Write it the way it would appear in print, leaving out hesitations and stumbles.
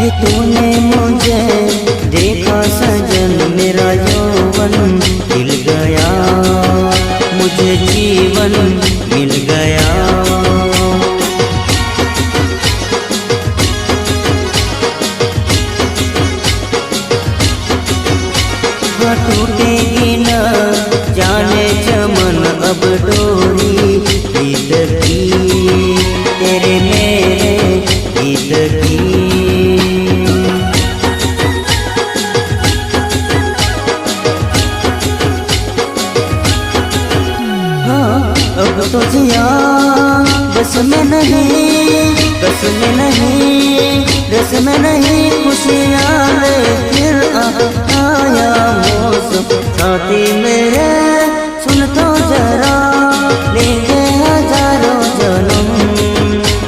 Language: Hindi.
हे तूने मुझे देखा सजन, मेरा यौवन खिल गया, मुझे जीवन मिल गया। टूटेगी न जाने चमन अब डोरी गीत की, तेरे मेरे गीत की। हाँ अब तो जिया बस में नहीं, बस में नहीं, बस में नहीं, खुशियाँ ले फिर आया मौसम। साथी मेरे सुन तो जरा, लेंगे